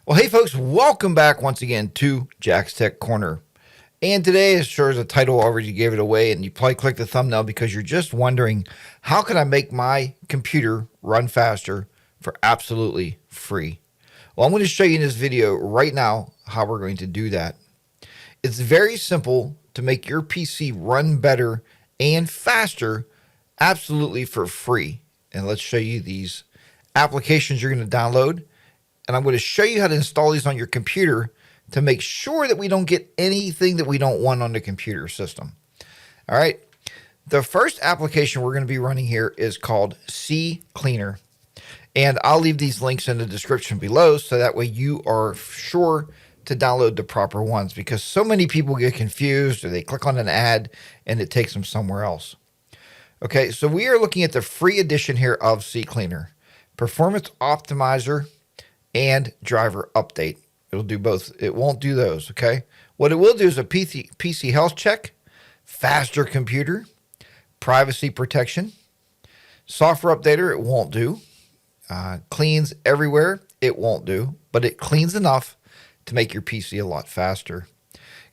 Well, hey folks, welcome back once again to Jack's Tech Corner. And today, as sure as the title already gave it away, and you probably clicked the thumbnail because you're just wondering, how can I make my computer run faster for absolutely free? Well, I'm going to show you in this video right now how we're going to do that. It's very simple to make your PC run better and faster absolutely for free. And let's show you these applications you're going to download. And I'm going to show you how to install these on your computer to make sure that we don't get anything that we don't want on the computer system. All right. The first application we're going to be running here is called CCleaner. And I'll leave these links in the description below so that way you are sure to download the proper ones, because so many people get confused or they click on an ad and it takes them somewhere else. Okay, so we are looking at the free edition here of CCleaner, Performance Optimizer and Driver Update. It'll do both. It won't do those, okay? What it will do is a PC health check, faster computer, privacy protection, software updater, it won't do. Cleans everywhere, it won't do, but it cleans enough to make your PC a lot faster.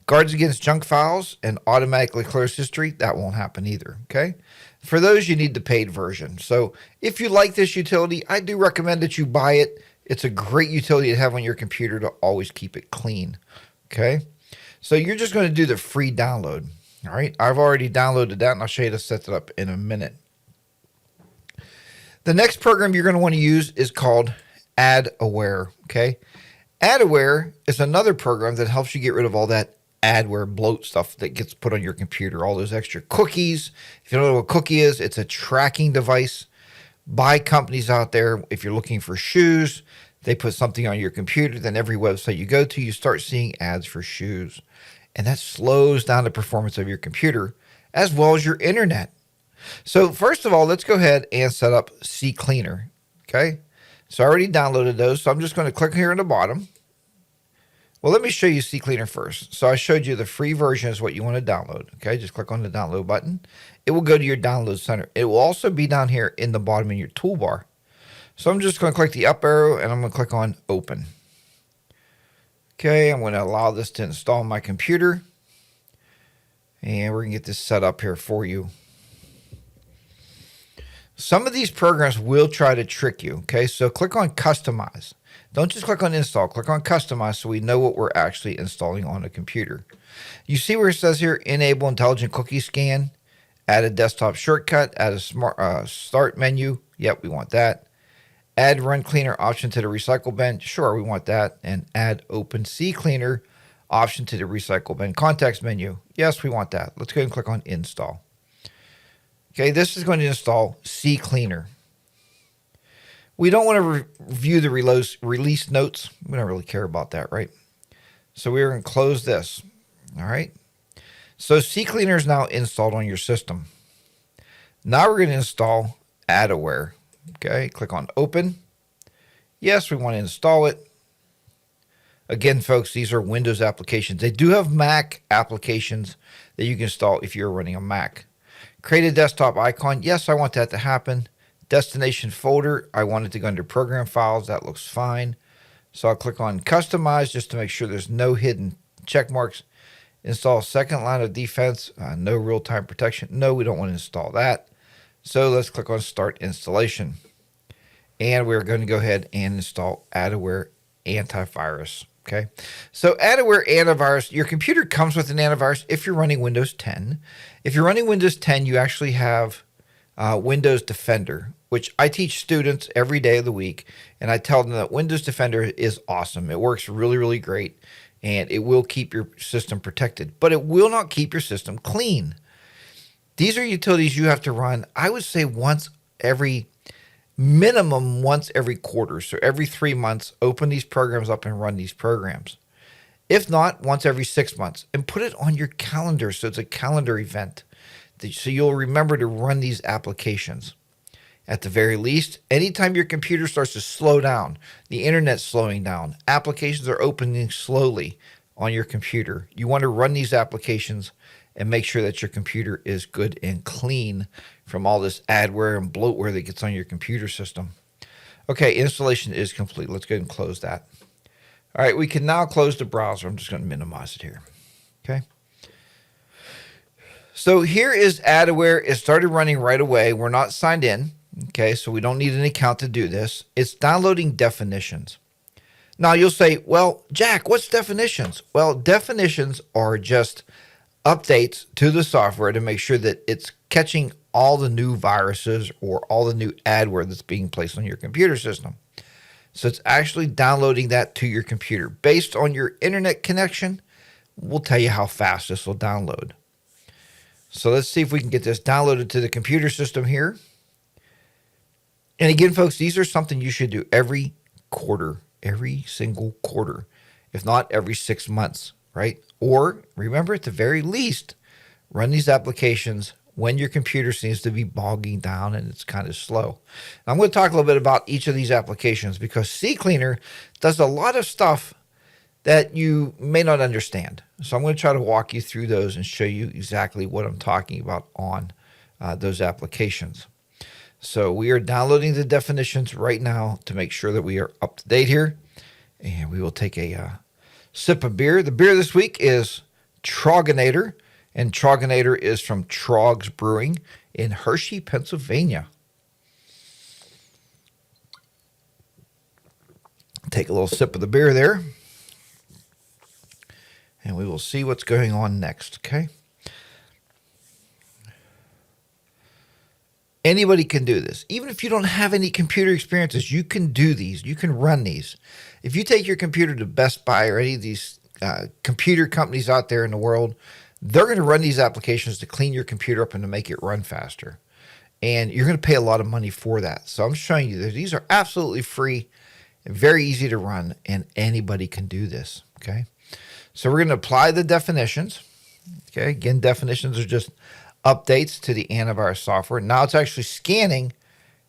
Guards against junk files and automatically clears history, that won't happen either, okay? For those, you need the paid version. So if you like this utility, I do recommend that you buy it. It's a great utility to have on your computer to always keep it clean, okay? So you're just going to do the free download, all right? I've already downloaded that, and I'll show you how to set it up in a minute. The next program you're going to want to use is called AdAware, okay? AdAware is another program that helps you get rid of all that adware bloat stuff that gets put on your computer, all those extra cookies. If you don't know what a cookie is, it's a tracking device by companies out there. If you're looking for shoes, they put something on your computer, then every website you go to, you start seeing ads for shoes. And that slows down the performance of your computer as well as your internet. So first of all, let's go ahead and set up CCleaner, okay? So I already downloaded those, so I'm just going to click here in the bottom. Well, let me show you CCleaner first. So I showed you the free version is what you want to download, okay? Just click on the download button. It will go to your download center. It will also be down here in the bottom in your toolbar. So I'm just going to click the up arrow and I'm going to click on open. Okay, I'm going to allow this to install on my computer. And we're going to get this set up here for you. Some of these programs will try to trick you, okay? So click on customize. Don't just click on install, click on customize so we know what we're actually installing on a computer. You see where it says here, enable intelligent cookie scan, add a desktop shortcut, add a smart start menu. Yep, we want that. Add run cleaner option to the recycle bin. Sure, we want that. And add open CCleaner option to the recycle bin context menu. Yes, we want that. Let's go ahead and click on install. Okay, this is going to install CCleaner. We don't want to review the release notes. We don't really care about that, right? So we're going to close this. All right. So CCleaner is now installed on your system. Now we're going to install AdAware. Okay, click on open. Yes, we want to install it. Again, folks, these are Windows applications. They do have Mac applications that you can install if you're running a Mac. Create a desktop icon. Yes, I want that to happen. Destination folder, I want it to go under program files. That looks fine. So I'll click on customize just to make sure there's no hidden check marks. Install second line of defense, no real-time protection. No, we don't want to install that. So let's click on start installation. And we're going to go ahead and install AdAware antivirus. Okay, so AdAware antivirus, your computer comes with an antivirus if you're running Windows 10. If you're running Windows 10, you actually have Windows Defender, which I teach students every day of the week, and I tell them that Windows Defender is awesome. It works really, really great, and it will keep your system protected, but it will not keep your system clean. These are utilities you have to run, I would say minimum once every quarter. So every 3 months, open these programs up and run these programs. If not, once every 6 months, and put it on your calendar so it's a calendar event. So you'll remember to run these applications. At the very least, anytime your computer starts to slow down, the internet's slowing down, applications are opening slowly on your computer, you want to run these applications and make sure that your computer is good and clean from all this adware and bloatware that gets on your computer system. Okay, installation is complete. Let's go ahead and close that. All right, we can now close the browser. I'm just going to minimize it here. Okay. So here is Adaware. It started running right away. We're not signed in. Okay, so we don't need an account to do this. It's downloading definitions. Now you'll say, well, Jack, what's definitions? Well, definitions are just updates to the software to make sure that it's catching all the new viruses or all the new adware that's being placed on your computer system. So it's actually downloading that to your computer. Based on your internet connection, we'll tell you how fast this will download. So let's see if we can get this downloaded to the computer system here. And again, folks, these are something you should do every quarter, every single quarter, if not every 6 months, right? Or remember, at the very least, run these applications when your computer seems to be bogging down and it's kind of slow. Now, I'm going to talk a little bit about each of these applications because CCleaner does a lot of stuff that you may not understand. So I'm going to try to walk you through those and show you exactly what I'm talking about on those applications. So we are downloading the definitions right now to make sure that we are up to date here. And we will take a sip of beer. The beer this week is Trogginator. And Trogginator is from Troggs Brewing in Hershey, Pennsylvania. Take a little sip of the beer there. And we will see what's going on next, okay? Anybody can do this. Even if you don't have any computer experiences, you can do these. You can run these. If you take your computer to Best Buy or any of these computer companies out there in the world, they're going to run these applications to clean your computer up and to make it run faster. And you're going to pay a lot of money for that. So I'm showing you that these are absolutely free and very easy to run, and anybody can do this, okay? So we're going to apply the definitions. Okay, again, definitions are just updates to the antivirus software. Now it's actually scanning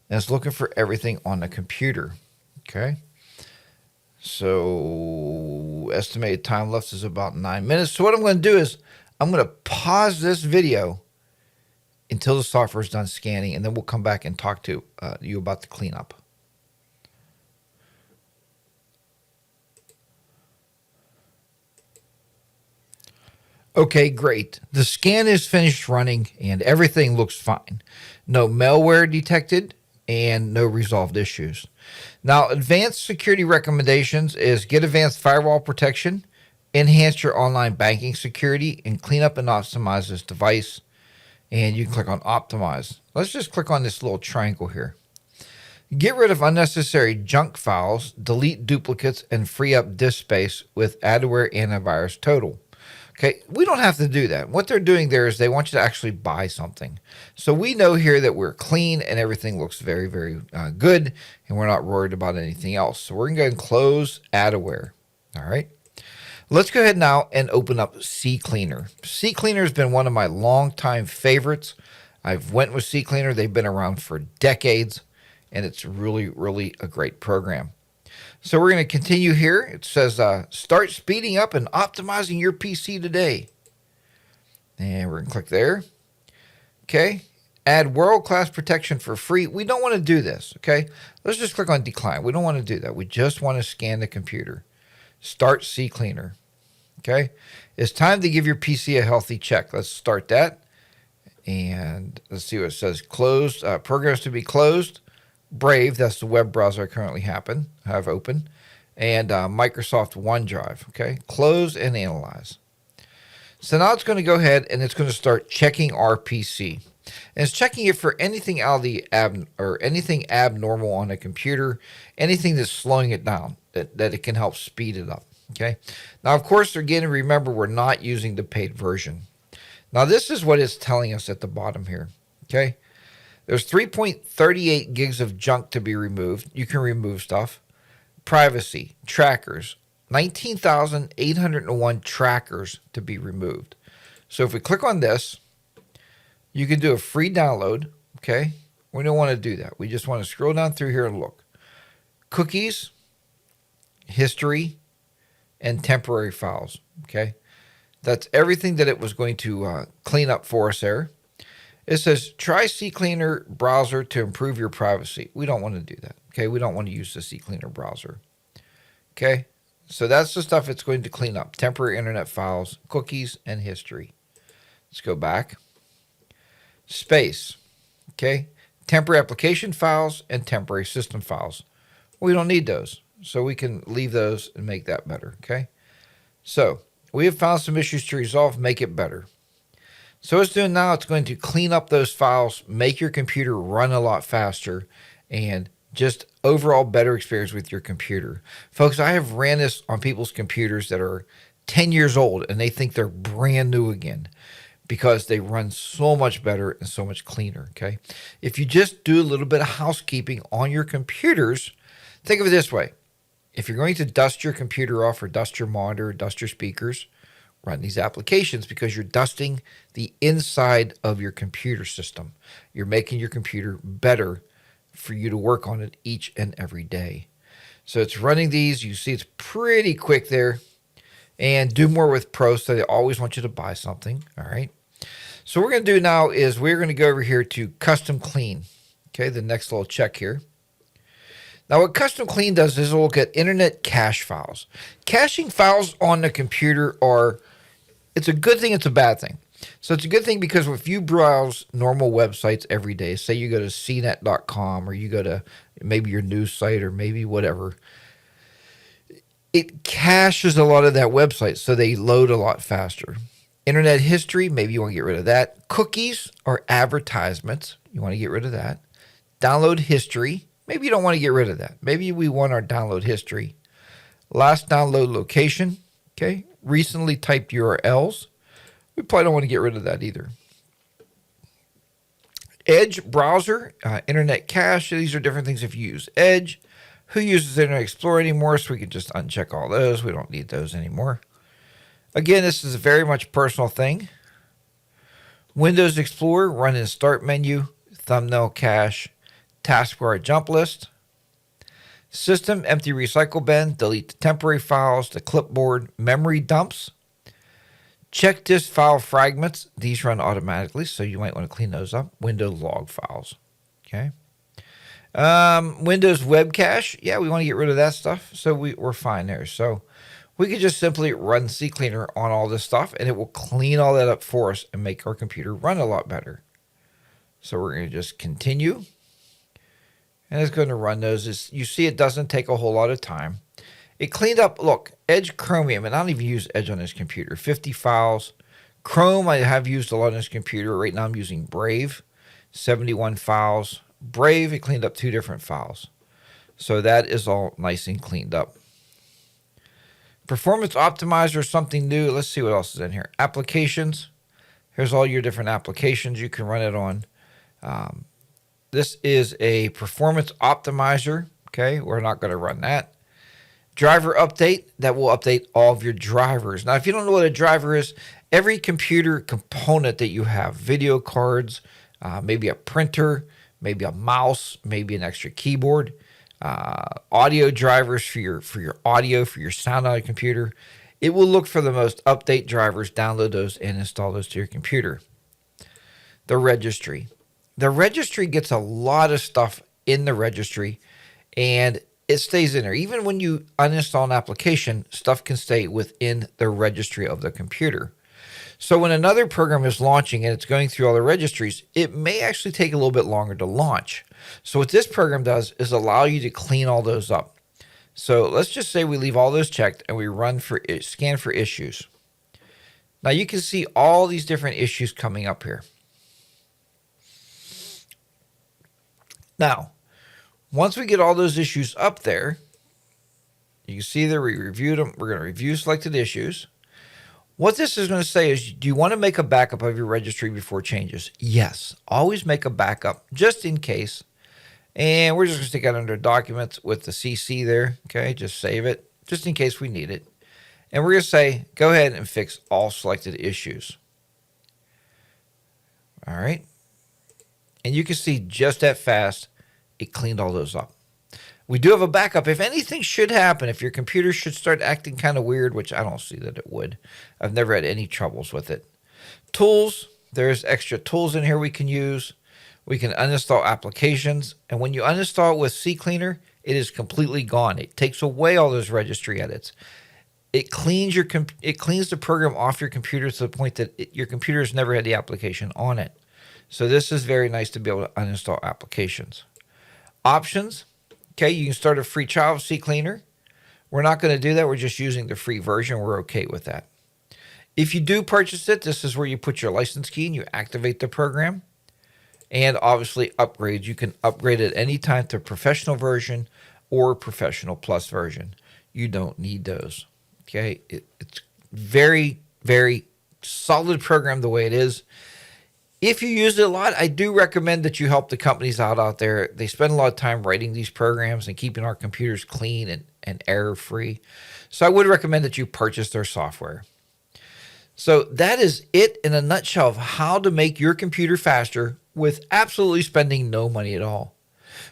and it's looking for everything on the computer. Okay. So estimated time left is about 9 minutes. So what I'm going to do is I'm going to pause this video until the software is done scanning, and then we'll come back and talk to you about the cleanup. Okay, great. The scan is finished running and everything looks fine. No malware detected and no resolved issues. Now, advanced security recommendations is get advanced firewall protection, enhance your online banking security, and clean up and optimize this device. And you can click on optimize. Let's just click on this little triangle here. Get rid of unnecessary junk files, delete duplicates, and free up disk space with Adaware Antivirus Total. Okay, we don't have to do that. What they're doing there is they want you to actually buy something. So we know here that we're clean and everything looks very, very good, and we're not worried about anything else. So we're going to go ahead and close Adaware. All right. Let's go ahead now and open up CCleaner. CCleaner has been one of my longtime favorites. I've went with CCleaner. They've been around for decades, and it's really, really a great program. So we're going to continue here. It says, start speeding up and optimizing your PC today. And we're going to click there. Okay. Add world-class protection for free. We don't want to do this. Okay. Let's just click on decline. We don't want to do that. We just want to scan the computer. Start CCleaner. Okay. It's time to give your PC a healthy check. Let's start that. And let's see what it says. Closed. Programs to be closed. Brave, that's the web browser I currently have open, and Microsoft OneDrive. Okay, close and analyze. So now it's going to go ahead and it's going to start checking our PC, and it's checking it for anything out of the anything abnormal on a computer, anything that's slowing it down that it can help speed it up. Okay, now of course again, remember we're not using the paid version. Now this is what it's telling us at the bottom here. Okay. There's 3.38 gigs of junk to be removed. You can remove stuff. Privacy, trackers, 19,801 trackers to be removed. So if we click on this, you can do a free download. Okay. We don't want to do that. We just want to scroll down through here and look. Cookies, history, and temporary files. Okay. That's everything that it was going to clean up for us there. It says, try CCleaner browser to improve your privacy. We don't want to do that. Okay, we don't want to use the CCleaner browser. Okay, So that's the stuff it's going to clean up. Temporary internet files, cookies, and history. Let's go back. Space. Okay. Temporary application files and temporary system files. We don't need those. So we can leave those and make that better. Okay. So we have found some issues to resolve, make it better. So what it's doing now, it's going to clean up those files, make your computer run a lot faster, and just overall better experience with your computer. Folks, I have ran this on people's computers that are 10 years old and they think they're brand new again because they run so much better and so much cleaner, okay? If you just do a little bit of housekeeping on your computers, think of it this way. If you're going to dust your computer off or dust your monitor, dust your speakers, run these applications because you're dusting the inside of your computer system. You're making your computer better for you to work on it each and every day. So it's running these. You see it's pretty quick there. And do more with Pro, so they always want you to buy something. All right. So what we're going to do now is we're going to go over here to Custom Clean. Okay, the next little check here. Now what Custom Clean does is it'll look at internet cache files. Caching files on the computer it's a good thing, it's a bad thing. So it's a good thing because if you browse normal websites every day, say you go to cnet.com or you go to maybe your news site or maybe whatever, it caches a lot of that website, so they load a lot faster. Internet history, maybe you want to get rid of that. Cookies or advertisements, you want to get rid of that. Download history, maybe you don't want to get rid of that. Maybe we want our download history. Last download location, okay. Recently typed URLs, we probably don't want to get rid of that either. Edge browser, internet cache, these are different things if you use Edge. Who uses Internet Explorer anymore? So we can just uncheck all those. We don't need those anymore. Again, this is a very much personal thing. Windows Explorer, run in Start menu, thumbnail cache, taskbar jump list. System, empty recycle bin, delete the temporary files, the clipboard, memory dumps. Check disk file fragments. These run automatically, so you might want to clean those up. Windows log files. Okay. Windows web cache. Yeah, we want to get rid of that stuff. So we're fine there. So we could just simply run CCleaner on all this stuff and it will clean all that up for us and make our computer run a lot better. So we're going to just continue. And it's going to run those. You see it doesn't take a whole lot of time. It cleaned up, look, Edge Chromium, and I don't even use Edge on this computer. 50 files. Chrome I have used a lot on this computer. Right now I'm using Brave. 71 files. Brave, it cleaned up 2 different files. So that is all nice and cleaned up. Performance Optimizer, something new. Let's see what else is in here. Applications. Here's all your different applications you can run it on. This is a Performance Optimizer. Okay, we're not going to run that. Driver update, that will update all of your drivers. Now, if you don't know what a driver is, every computer component that you have, video cards, maybe a printer, maybe a mouse, maybe an extra keyboard, audio drivers for your audio, for your sound on a computer. It will look for the most update drivers, download those, and install those to your computer. The registry. The registry gets a lot of stuff in the registry, and it stays in there. Even when you uninstall an application, stuff can stay within the registry of the computer. So when another program is launching and it's going through all the registries, it may actually take a little bit longer to launch. So what this program does is allow you to clean all those up. So let's just say we leave all those checked and we scan for issues. Now you can see all these different issues coming up here. Now, once we get all those issues up there, you can see there we reviewed them. We're going to review selected issues. What this is going to say is, do you want to make a backup of your registry before changes? Yes. Always make a backup just in case. And we're just going to stick it under documents with the CC there. Okay, just save it just in case we need it. And we're going to say, go ahead and fix all selected issues. All right. And you can see just that fast, it cleaned all those up. We do have a backup. If anything should happen, if your computer should start acting kind of weird, which I don't see that it would. I've never had any troubles with it. Tools, there's extra tools in here we can use. We can uninstall applications. And when you uninstall it with CCleaner, It is completely gone. It takes away all those registry edits. It cleans it cleans the program off your computer to the point that your computer has never had the application on it. So this is very nice to be able to uninstall applications. Options. Okay, you can start a free trial of CCleaner. We're not going to do that. We're just using the free version. We're okay with that. If you do purchase it, this is where you put your license key and you activate the program. And obviously upgrades. You can upgrade at any time to professional version or professional plus version. You don't need those. Okay, it's very, very solid program the way it is. If you use it a lot, I do recommend that you help the companies out there. They spend a lot of time writing these programs and keeping our computers clean and error-free. So I would recommend that you purchase their software. So that is it in a nutshell of how to make your computer faster with absolutely spending no money at all.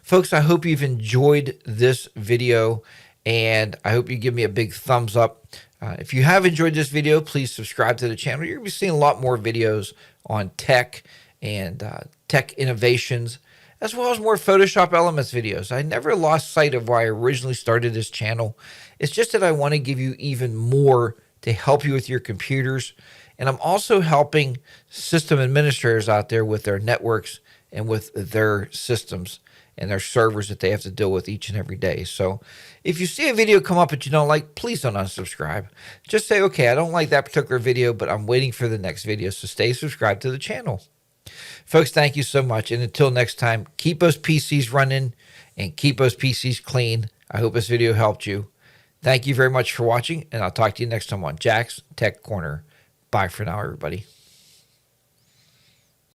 Folks, I hope you've enjoyed this video, and I hope you give me a big thumbs up. If you have enjoyed this video, please subscribe to the channel. You're going to be seeing a lot more videos on tech and tech innovations, as well as more Photoshop Elements videos. I never lost sight of why I originally started this channel. It's just that I want to give you even more to help you with your computers. And I'm also helping system administrators out there with their networks and with their systems and their servers that they have to deal with each and every day. So if you see a video come up that you don't like, please don't unsubscribe. Just say, okay, I don't like that particular video, but I'm waiting for the next video. So stay subscribed to the channel. Folks, thank you so much. And until next time, keep those PCs running and keep those PCs clean. I hope this video helped you. Thank you very much for watching, and I'll talk to you next time on Jack's Tech Corner. Bye for now, everybody.